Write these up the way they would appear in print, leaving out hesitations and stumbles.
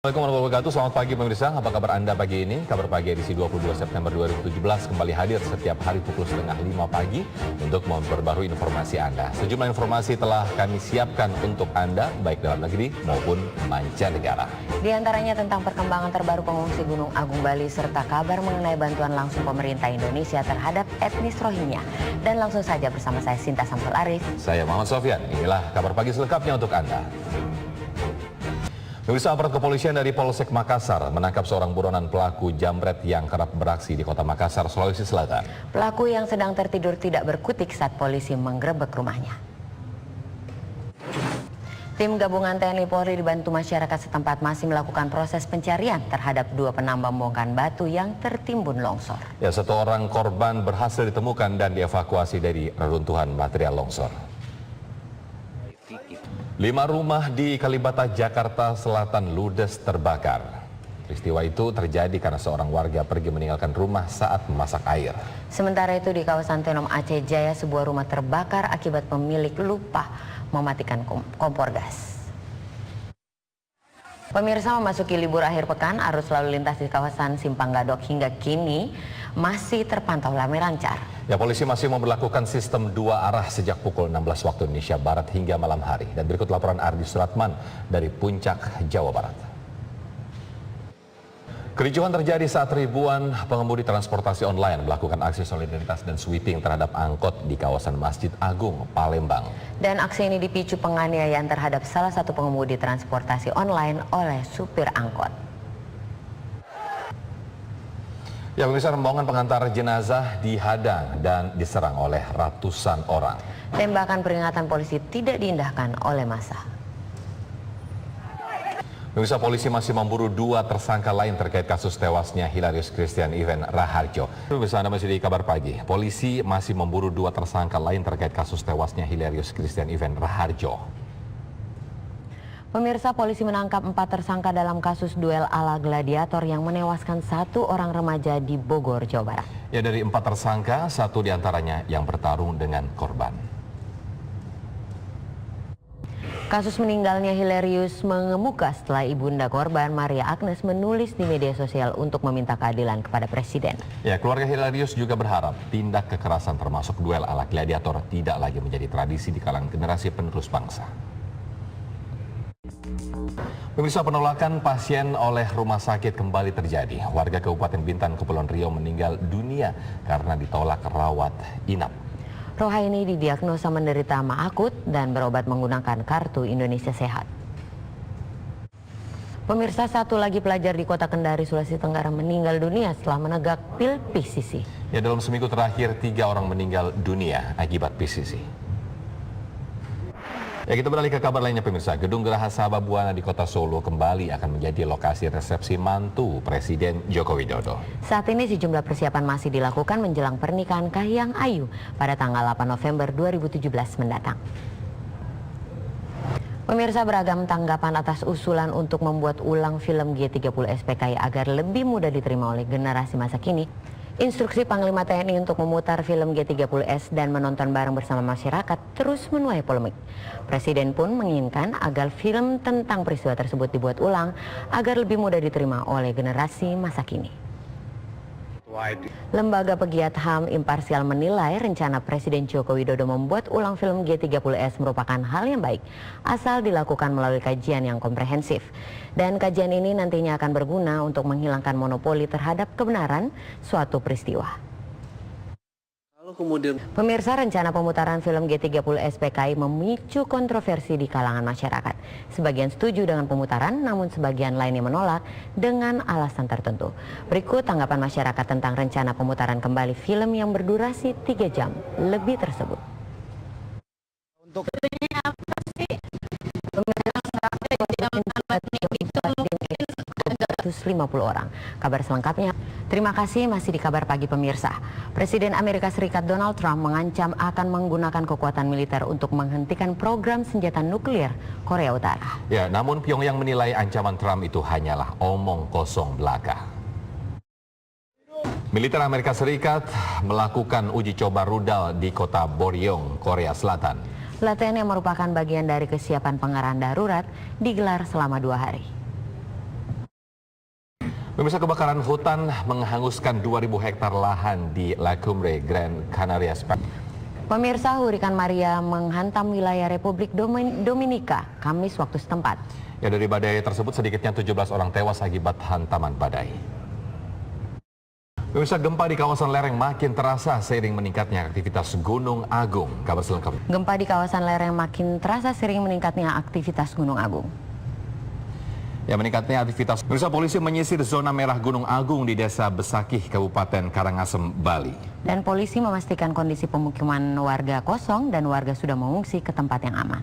Assalamualaikum warahmatullahi wabarakatuh. Selamat pagi pemirsa. Apa kabar Anda pagi ini? Kabar pagi edisi 22 September 2017 kembali hadir setiap hari pukul setengah 5 pagi untuk memperbarui informasi Anda. Sejumlah informasi telah kami siapkan untuk Anda, baik dalam negeri maupun mancanegara. Di antaranya tentang perkembangan terbaru pengungsi Gunung Agung Bali serta kabar mengenai bantuan langsung pemerintah Indonesia terhadap etnis Rohingya. Dan langsung saja bersama saya Sinta Samsul Arif. Saya Muhammad Sofyan. Inilah kabar pagi selengkapnya untuk Anda. Pemirsa, aparat kepolisian dari Polsek Makassar menangkap seorang buronan pelaku jambret yang kerap beraksi di kota Makassar, Sulawesi Selatan. Pelaku yang sedang tertidur tidak berkutik saat polisi menggerebek rumahnya. Tim gabungan TNI Polri dibantu masyarakat setempat masih melakukan proses pencarian terhadap 2 penambang bongkahan batu yang tertimbun longsor. Ya, 1 orang korban berhasil ditemukan dan dievakuasi dari reruntuhan material longsor. 5 rumah di Kalibata, Jakarta Selatan ludes terbakar. Peristiwa itu terjadi karena seorang warga pergi meninggalkan rumah saat memasak air. Sementara itu di kawasan Tenom Aceh Jaya, sebuah rumah terbakar akibat pemilik lupa mematikan kompor gas. Pemirsa, memasuki libur akhir pekan, arus lalu lintas di kawasan Simpang Gadok hingga kini masih terpantau ramai lancar. Ya, polisi masih memberlakukan sistem 2 arah sejak pukul 16 waktu Indonesia Barat hingga malam hari. Dan berikut laporan Ardi Suratman dari Puncak, Jawa Barat. Kericuhan terjadi saat ribuan pengemudi transportasi online melakukan aksi solidaritas dan sweeping terhadap angkot di kawasan Masjid Agung, Palembang. Dan aksi ini dipicu penganiayaan terhadap salah satu pengemudi transportasi online oleh supir angkot. Ya, pemirsa, rombongan pengantar jenazah dihadang dan diserang oleh ratusan orang. Tembakan peringatan polisi tidak diindahkan oleh massa. Pemirsa, polisi masih memburu 2 tersangka lain terkait kasus tewasnya Hilarius Christian Ivan Raharjo. Pemirsa, Anda masih di Kabar Pagi. Polisi masih memburu 2 tersangka lain terkait kasus tewasnya Hilarius Christian Ivan Raharjo. Pemirsa, polisi menangkap 4 tersangka dalam kasus duel ala gladiator yang menewaskan 1 orang remaja di Bogor, Jawa Barat. Ya, dari 4 tersangka, 1 diantaranya yang bertarung dengan korban. Kasus meninggalnya Hilarius mengemuka setelah ibunda korban, Maria Agnes, menulis di media sosial untuk meminta keadilan kepada Presiden. Ya, keluarga Hilarius juga berharap tindak kekerasan termasuk duel ala gladiator tidak lagi menjadi tradisi di kalangan generasi penerus bangsa. Pemirsa, penolakan pasien oleh rumah sakit kembali terjadi. Warga Kabupaten Bintan, Kepulauan Riau meninggal dunia karena ditolak rawat inap. Rohaini didiagnosa menderita MA akut dan berobat menggunakan kartu Indonesia Sehat. Pemirsa, 1 lagi pelajar di Kota Kendari, Sulawesi Tenggara meninggal dunia setelah menegak pil PCC. Ya, dalam seminggu terakhir 3 orang meninggal dunia akibat PCC. Ya, kita beralih ke kabar lainnya pemirsa. Gedung Geraha Sababwana di Kota Solo kembali akan menjadi lokasi resepsi mantu Presiden Joko Widodo. Saat ini sejumlah persiapan masih dilakukan menjelang pernikahan Kahiyang Ayu pada tanggal 8 November 2017 mendatang. Pemirsa, beragam tanggapan atas usulan untuk membuat ulang film G30 SPKI agar lebih mudah diterima oleh generasi masa kini. Instruksi Panglima TNI untuk memutar film G30S dan menonton bareng bersama masyarakat terus menuai polemik. Presiden pun menginginkan agar film tentang peristiwa tersebut dibuat ulang agar lebih mudah diterima oleh generasi masa kini. Lembaga pegiat HAM imparsial menilai rencana Presiden Joko Widodo membuat ulang film G30S merupakan hal yang baik asal dilakukan melalui kajian yang komprehensif. Dan kajian ini nantinya akan berguna untuk menghilangkan monopoli terhadap kebenaran suatu peristiwa. Pemirsa, rencana pemutaran film G30 SPKI memicu kontroversi di kalangan masyarakat. Sebagian setuju dengan pemutaran, namun sebagian lainnya menolak dengan alasan tertentu. Berikut tanggapan masyarakat tentang rencana pemutaran kembali film yang berdurasi 3 jam lebih tersebut. Untuk 150 orang. Kabar selengkapnya. Terima kasih, masih di Kabar Pagi pemirsa. Presiden Amerika Serikat Donald Trump mengancam akan menggunakan kekuatan militer untuk menghentikan program senjata nuklir Korea Utara. Ya, namun Pyongyang menilai ancaman Trump itu hanyalah omong kosong belaka. Militer Amerika Serikat melakukan uji coba rudal di kota Boryong, Korea Selatan. Latihan yang merupakan bagian dari kesiapan pengarahan darurat digelar selama 2 hari. Pemirsa, kebakaran hutan menghanguskan 2.000 hektar lahan di La Cumbre, Gran Canaria, Spanyol. Pemirsa, hurikan Maria menghantam wilayah Republik Dominika Kamis waktu setempat. Ya, dari badai tersebut sedikitnya 17 orang tewas akibat hantaman badai. Pemirsa, gempa di kawasan lereng makin terasa seiring meningkatnya aktivitas Gunung Agung. Kabar selengkapnya. Gempa di kawasan lereng makin terasa seiring meningkatnya aktivitas Gunung Agung. Ya, meningkatnya aktivitas. Pemirsa, polisi menyisir zona merah Gunung Agung di Desa Besakih, Kabupaten Karangasem, Bali. Dan polisi memastikan kondisi pemukiman warga kosong dan warga sudah mengungsi ke tempat yang aman.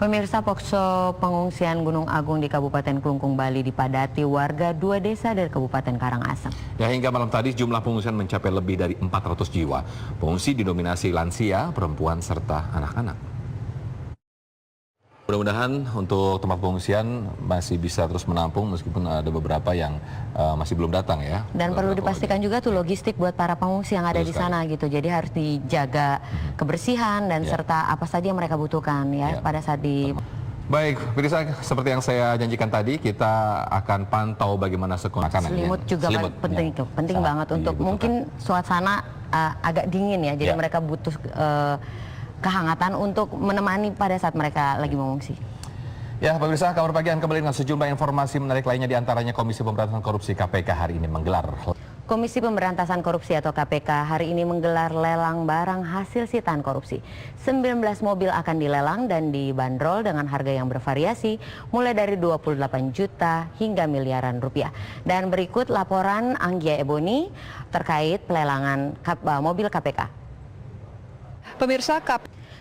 Pemirsa, posko pengungsian Gunung Agung di Kabupaten Klungkung, Bali dipadati warga 2 desa dari Kabupaten Karangasem. Ya, hingga malam tadi jumlah pengungsian mencapai lebih dari 400 jiwa. Pengungsi didominasi lansia, perempuan, serta anak-anak. Mudah-mudahan untuk tempat pengungsian masih bisa terus menampung meskipun ada beberapa yang masih belum datang ya. Dan perlu dipastikan juga tuh logistik buat para pengungsi yang ada di sana gitu. Jadi harus dijaga kebersihan dan serta apa saja yang mereka butuhkan ya pada saat di... Baik, pemirsa, seperti yang saya janjikan tadi, kita akan pantau bagaimana makanan. Selimut juga penting tuh, penting banget untuk mungkin suasana agak dingin ya. Jadi mereka butuh kehangatan untuk menemani pada saat mereka lagi mengungsi. Ya, pemirsa, kabar pagi akan kembali dengan sejumlah informasi menarik lainnya, diantaranya Komisi Pemberantasan Korupsi KPK hari ini menggelar. Komisi Pemberantasan Korupsi atau KPK hari ini menggelar lelang barang hasil sitaan korupsi. 19 mobil akan dilelang dan dibanderol dengan harga yang bervariasi mulai dari 28 juta hingga miliaran rupiah. Dan berikut laporan Anggia Ebony terkait pelelangan mobil KPK. Pemirsa,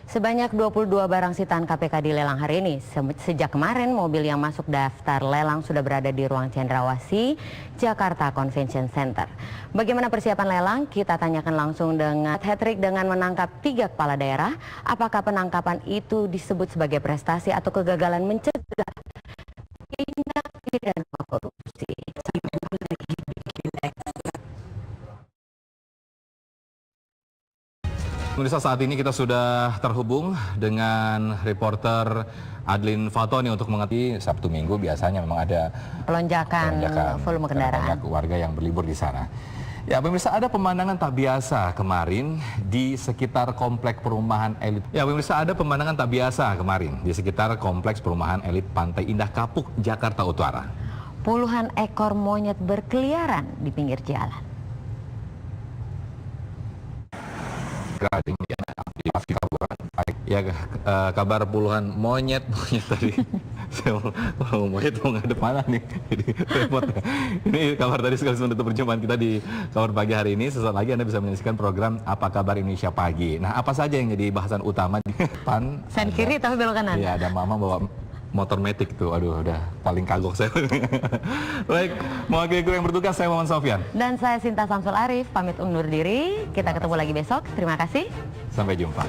Sebanyak 22 barang sitaan KPK dilelang hari ini. Sejak kemarin, mobil yang masuk daftar lelang sudah berada di ruang Cendrawasih, Jakarta Convention Center. Bagaimana persiapan lelang? Kita tanyakan langsung dengan hat-trick dengan menangkap 3 kepala daerah. Apakah penangkapan itu disebut sebagai prestasi atau kegagalan mencegah tindak pidana korupsi? Pemirsa, saat ini kita sudah terhubung dengan reporter Adlin Fatoni untuk mengerti Sabtu Minggu biasanya memang ada Lonjakan volume kendaraan. Banyak warga yang berlibur di sana. Ya, pemirsa, ada pemandangan tak biasa kemarin di sekitar kompleks perumahan elit. Ya, pemirsa, ada pemandangan tak biasa kemarin di sekitar kompleks perumahan elit Pantai Indah Kapuk, Jakarta Utara. Puluhan ekor monyet berkeliaran di pinggir jalan. Ya, kabar puluhan monyet tadi. Saya mau monyet mau ngadep mana nih? Jadi repot. Ini kabar tadi sekaligus menutup perjumpaan kita di kabar pagi hari ini. Sesaat lagi Anda bisa menyaksikan program Apa Kabar Indonesia Pagi. Nah, apa saja yang jadi bahasan utama di depan? Sen kiri tapi belok kanan. Iya, ada mama bawa motor metik tuh. Aduh, udah paling kagok saya. Baik, mewakili kru yang bertugas, saya Muhammad Sofyan. Dan saya Sinta Samsul Arif, pamit undur diri. Kita ketemu lagi besok. Terima kasih. Sampai jumpa.